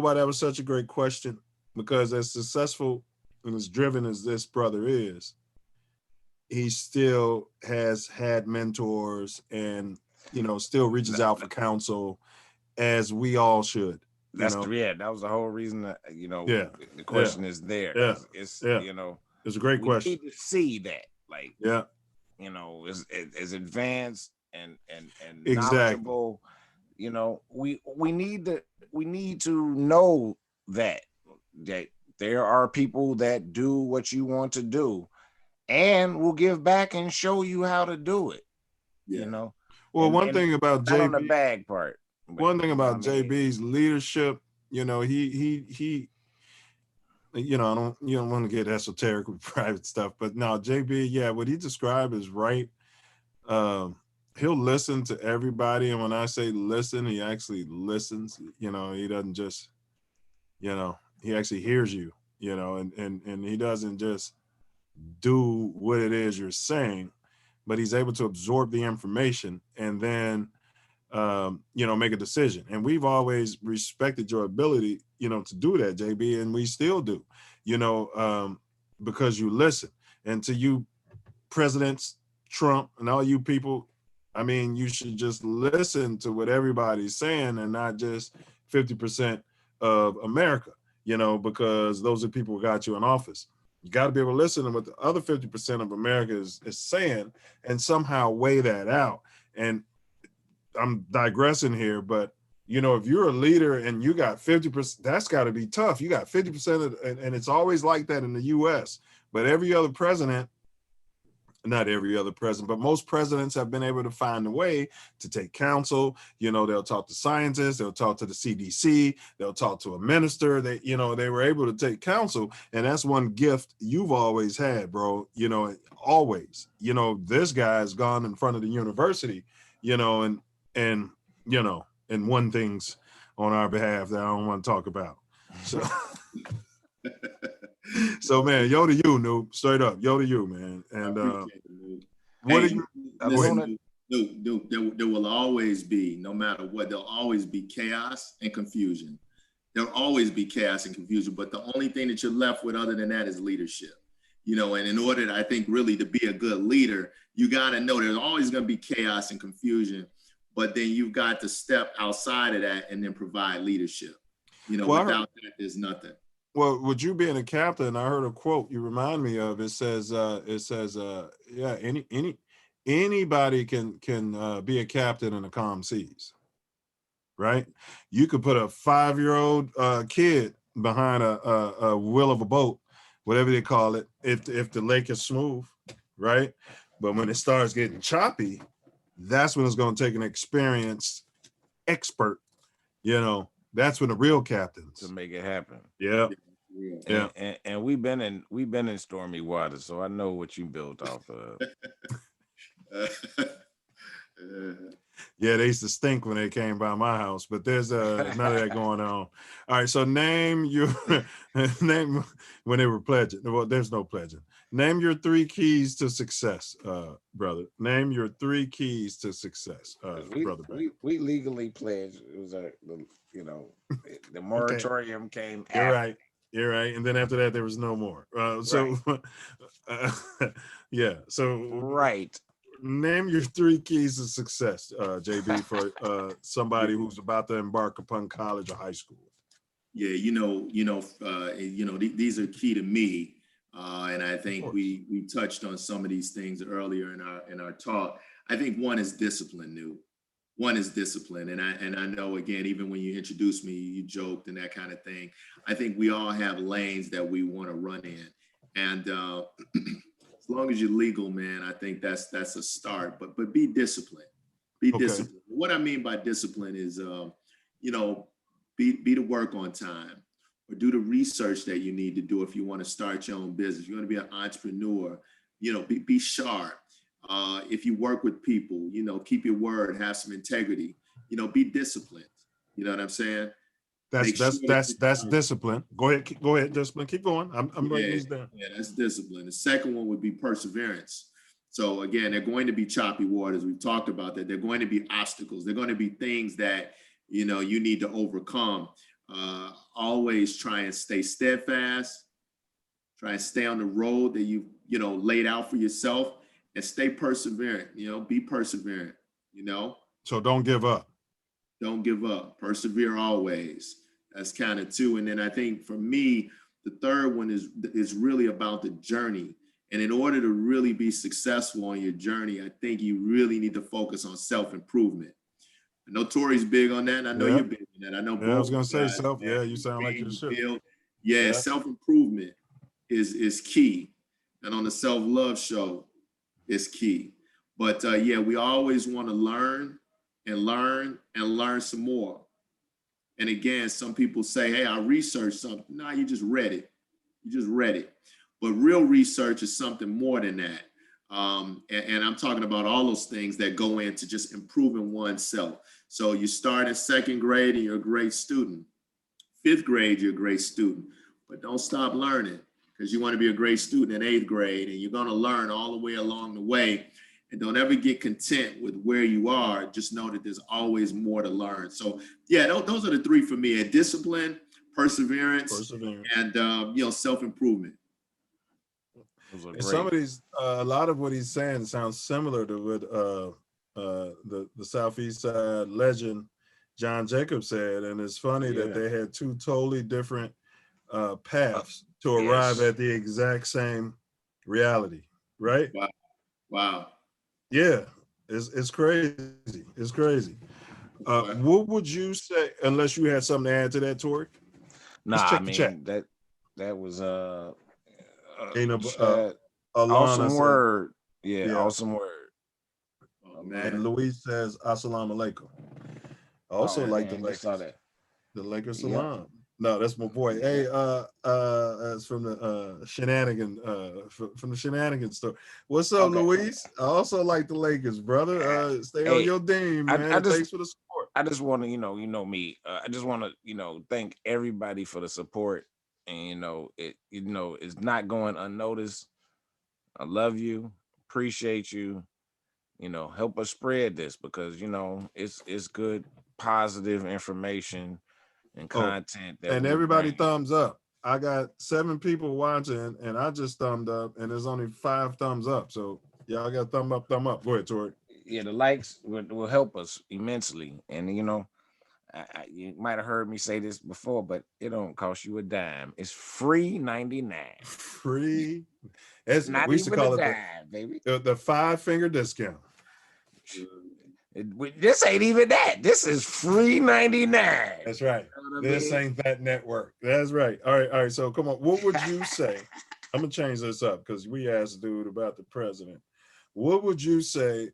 why that was such a great question? Because as successful and as driven as this brother is, he still has had mentors and, still reaches out for counsel, as we all should. That was the whole reason that, Yeah, the yeah, question is there. yeah, It's, yeah. It's a great we question. need to see that, like, Yeah, as advanced and exactly. knowledgeable. We need to know that there are people that do what you want to do and will give back and show you how to do it. Yeah. Well, one And thing about not on the JB, bag part. But, one thing about I mean? JB's leadership, he I don't you don't want to get esoteric with private stuff, but no, JB, yeah, what he described is right. Um, he'll listen to everybody, and when I say listen, he actually listens. He doesn't just, he actually hears you. And he doesn't just do what it is you're saying, but he's able to absorb the information and then make a decision. And we've always respected your ability, to do that, JB, and we still do, because you listen. And to you, presidents, Trump, and all you people, I mean, you should just listen to what everybody's saying and not just 50% of America, because those are people who got you in office. You got to be able to listen to what the other 50% of America is saying and somehow weigh that out. And I'm digressing here, but if you're a leader and you got 50%, that's got to be tough. You got 50% and it's always like that in the US, but every other president, not every other president, but most presidents have been able to find a way to take counsel. They'll talk to scientists, they'll talk to the CDC, they'll talk to a minister. They were able to take counsel. And that's one gift you've always had, bro. Always, this guy has gone in front of the university, and won things on our behalf that I don't want to talk about. So so man, yo to you, Noob. Straight up, yo to you, man. And what hey, are you? Listen, Noob, there will always be, no matter what, there'll always be chaos and confusion. There'll always be chaos and confusion, but the only thing that you're left with other than that is leadership. And in order to, I think, really to be a good leader, you got to know there's always going to be chaos and confusion, but then you've got to step outside of that and then provide leadership. Without that, there's nothing. Well, with you being a captain, I heard a quote you remind me of. It says, yeah, anybody can be a captain in the calm seas, right? You could put a 5-year-old kid behind a wheel of a boat, whatever they call it, if the lake is smooth, right? But when it starts getting choppy, that's when it's going to take an experienced expert, that's when the real captains to make it happen. Yeah. Yeah. And we've been in stormy water, so I know what you built off of. Yeah, they used to stink when they came by my house, but there's none of that going on. All right, so name your name when they were pledging. Well, there's no pledging. Name your 3 keys to success, brother. Name your 3 keys to success, brother. We legally pledged. It was the moratorium came after. You're right. And then after that, there was no more. So, yeah. So, right. Name your 3 keys to success, JB, for somebody who's about to embark upon college or high school. Yeah, these are key to me, and I think we touched on some of these things earlier in our talk. I think one is discipline, New. One is discipline, and I know, again, even when you introduced me, you joked and that kind of thing. I think we all have lanes that we want to run in, and as long as you're legal, man, I think that's a start. But be disciplined. Be disciplined. What I mean by discipline is, be to work on time, or do the research that you need to do if you want to start your own business. You want to be an entrepreneur. Be sharp. If you work with people, keep your word, have some integrity, be disciplined. You know what I'm saying? That's discipline. Go ahead, discipline. Keep going. I'm writing these down. Yeah, that's discipline. The second one would be perseverance. So again, they're going to be choppy waters. We've talked about that. They're going to be obstacles. They're going to be things that, you need to overcome. Always try and stay steadfast, try and stay on the road that you laid out for yourself, and stay perseverant, be perseverant, So don't give up. Don't give up, persevere always. That's kind of two. And then I think for me, the third one is really about the journey. And in order to really be successful on your journey, I think you really need to focus on self-improvement. I know Tori's big on that, and I know you're big on that. I know both. I was gonna say guys, self. man, Yeah, you sound like you should. Yeah, self-improvement is key. And on the Self Love Show is key. But yeah, we always want to learn and learn and learn some more. And again, some people say, hey, I researched something. No, you just read it. You just read it. But real research is something more than that. And I'm talking about all those things that go into just improving oneself. So you start in second grade and you're a great student. Fifth grade, you're a great student. But don't stop learning, because you want to be a great student in eighth grade, and you're going to learn all the way along the way. And don't ever get content with where you are. Just know that there's always more to learn. So yeah, those are the three for me: discipline, perseverance. And self-improvement. And some of these, a lot of what he's saying sounds similar to what the Southeast Side legend John Jacobs said. And it's funny that they had two totally different paths to arrive at the exact same reality, right? Wow. Yeah, it's crazy. It's crazy. What would you say, unless you had something to add to that, Torry? Nah, I mean that was awesome word. Yeah, awesome word. Oh, man. And Luis says assalamu alaikum. I also like the Lakers. The Lakers salam. No, that's my boy. Hey, it's from the from the shenanigans store. What's up, Luis? I also like the Lakers, brother. Stay on your team, man. Thanks for the support. I just want to, you know me. I just want to, thank everybody for the support. And it's not going unnoticed. I love you, appreciate you. Help us spread this, because it's good, positive information and content. And everybody thumbs up. I got 7 people watching, and I just thumbed up, and there's only 5 thumbs up. So y'all got thumb up. Go ahead, Torry. Yeah, the likes will help us immensely. And you might have heard me say this before, but it don't cost you a dime. It's free 99. Free. Not we used to call it dime, baby. The 5-finger discount. This ain't even that. This is free 99. That's right. This ain't that network. That's right. All right. So come on. What would you say? I'm gonna change this up because we asked dude about the president. What would you say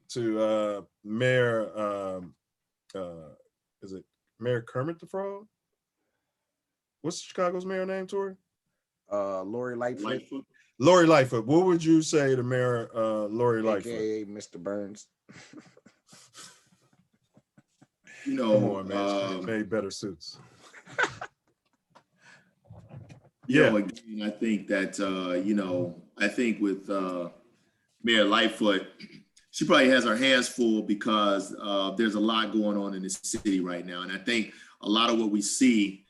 to Mayor? Is it Mayor Kermit the Frog? What's Chicago's mayor name, Torry? Lori Lightfoot. Lori Lightfoot. What would you say to Mayor Lori Lightfoot? AKA Mr. Burns. Come on, man. She made better suits. Again, I think that I think with Mayor Lightfoot, she probably has her hands full because there's a lot going on in the city right now, and I think a lot of what we see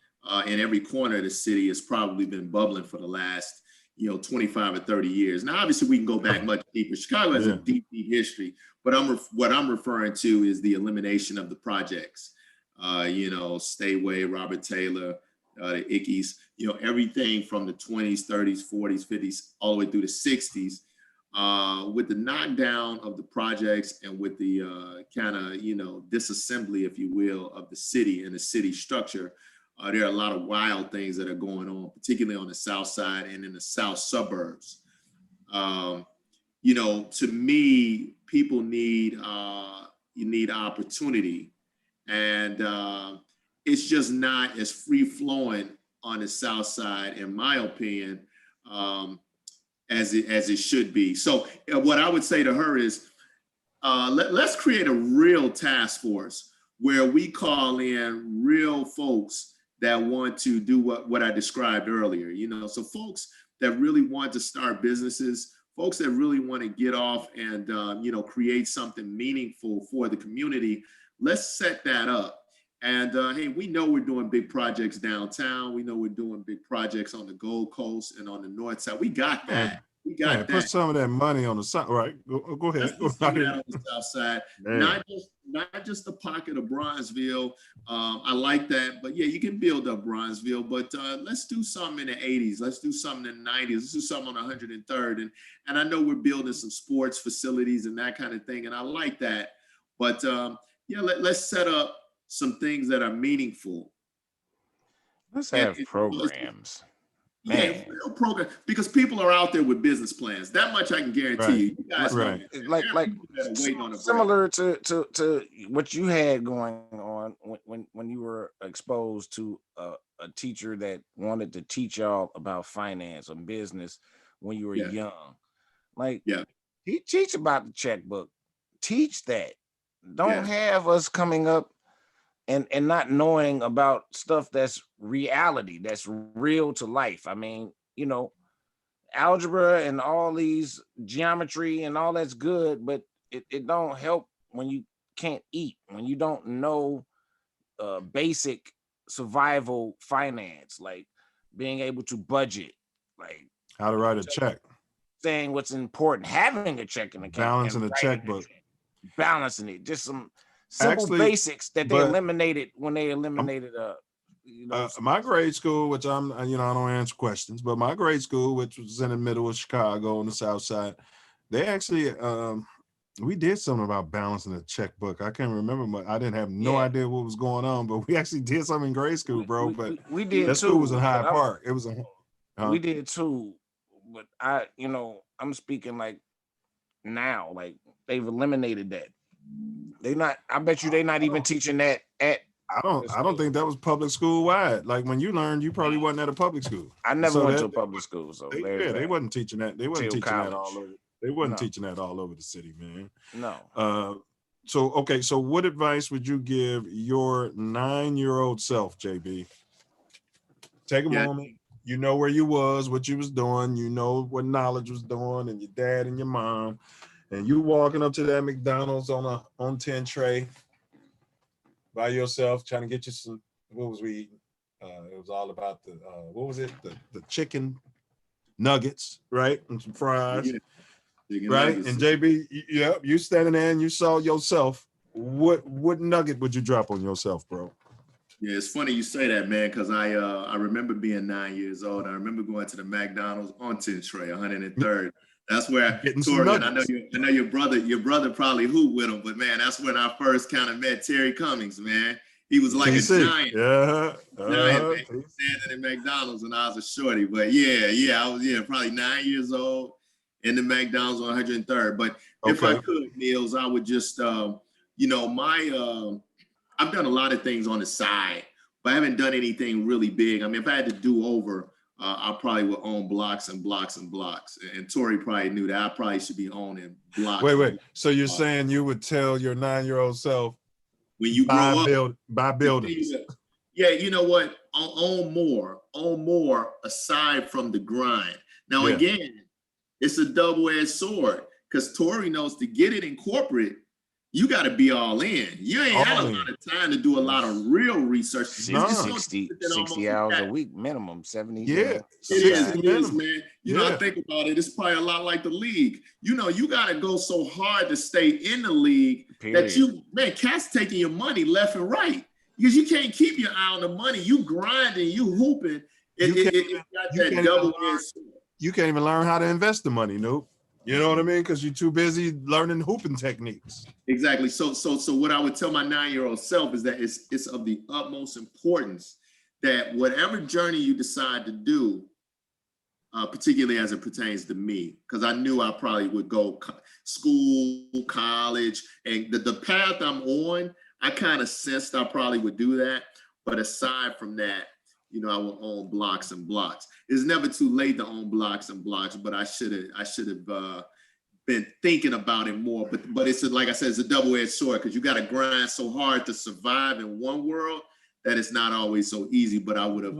in every corner of the city has probably been bubbling for the last 25 or 30 years. Now, obviously, we can go back much deeper. Chicago has a deep history, but what I'm referring to is the elimination of the projects. Stay-Way, Robert Taylor, the Ickies, everything from the 20s, 30s, 40s, 50s, all the way through the 60s, with the knockdown of the projects and with the kind of, disassembly, if you will, of the city and the city structure. There are a lot of wild things that are going on, particularly on the south side and in the south suburbs. To me, people need opportunity, and it's just not as free flowing on the south side, in my opinion, as it should be. So, what I would say to her is, let's create a real task force where we call in real folks that want to do what I described earlier, so folks that really want to start businesses, folks that really want to get off and, create something meaningful for the community. Let's set that up. And hey, we know we're doing big projects downtown. We know we're doing big projects on the Gold Coast and on the North Side. We got that. We got that. Put some of that money on the side. Right. Go ahead. Let's put some of that on the South Side. Man. Not just the pocket of Bronzeville. I like that. But yeah, you can build up Bronzeville. But let's do something in the 80s. Let's do something in the 90s. Let's do something on 103rd. And I know we're building some sports facilities and that kind of thing. And I like that. But yeah, let's set up some things that are meaningful. Let's have programs. Yeah, real program, because people are out there with business plans. That much I can guarantee you. You guys know, like similar to what you had going on when you were exposed to a teacher that wanted to teach y'all about finance or business when you were young. Like, he teach about the checkbook. Teach that. Don't have us coming up and not knowing about stuff that's reality, that's real to life. I mean, you know, algebra and all these geometry and all that's good, but it don't help when you can't eat, when you don't know basic survival finance, like being able to budget, like how to write a check, saying what's important, having a checking account, balancing a checkbook, balancing it, just some simple basics that they eliminated when they eliminated my grade school, which I don't answer questions, but my grade school, which was in the middle of Chicago on the South Side, they actually we did something about balancing a checkbook. I can't remember, but I didn't have no idea what was going on, but we actually did something in grade school, bro. We did that too. School was in Hyde Park. It was we did too, but I'm speaking like now, like they've eliminated that. I bet you they're not even teaching that at. I don't think that was public school wide. Like when you learned, you probably wasn't at a public school. I never went to a public school, so they wasn't teaching that. They wasn't teaching that all over. They wasn't teaching that all over the city, man. No. So what advice would you give your 9-year-old self, JB? Take a moment. You know where you was, what you was doing. You know what knowledge was doing, and your dad and your mom. And you walking up to that McDonald's on 10 tray by yourself, trying to get you some, what was we eating? It was all about the, what was it? The chicken nuggets, right? And some fries, right? Nuggets. And JB, you standing there and you saw yourself. What nugget would you drop on yourself, bro? Yeah, it's funny you say that, man, because I remember being 9 years old. I remember going to the McDonald's on 10 tray, 103rd. That's where Torry, and I know your brother probably hooped with him, but man, that's when I first kind of met Terry Cummings, man. He was like a giant. Giant, man. He was standing at McDonald's and I was a shorty. But I was probably 9 years old in the McDonald's on 103rd. But if I could, Milz, I would just I've done a lot of things on the side, but I haven't done anything really big. I mean, if I had to do over, I probably would own blocks and blocks and blocks. And Torry probably knew that I probably should be owning blocks. Wait. So you're saying you would tell your 9-year-old self when you grow up, buy buildings? Yeah, you know what? Own more aside from the grind. Now, again, it's a double-edged sword because Torry knows to get it in corporate, you got to be all in. You ain't had a lot of time to do a lot of real research. 60 hours a week minimum, 70. Yeah, it is, man. You know, think about it. It's probably a lot like the league. You know, you got to go so hard to stay in the league that cats taking your money left and right because you can't keep your eye on the money. You grinding, you hooping. It got that double-edged sword. You can't even learn how to invest the money, nope. You know what I mean? Because you're too busy learning hooping techniques. Exactly. So what I would tell my 9-year-old self is that it's of the utmost importance that whatever journey you decide to do, particularly as it pertains to me, because I knew I probably would go school, college, and the path I'm on, I kind of sensed I probably would do that. But aside from that, you know, I will own blocks and blocks. It's never too late to own blocks and blocks, but I should have been thinking about it more. But it's like I said, it's a double-edged sword because you got to grind so hard to survive in one world that it's not always so easy. But I would have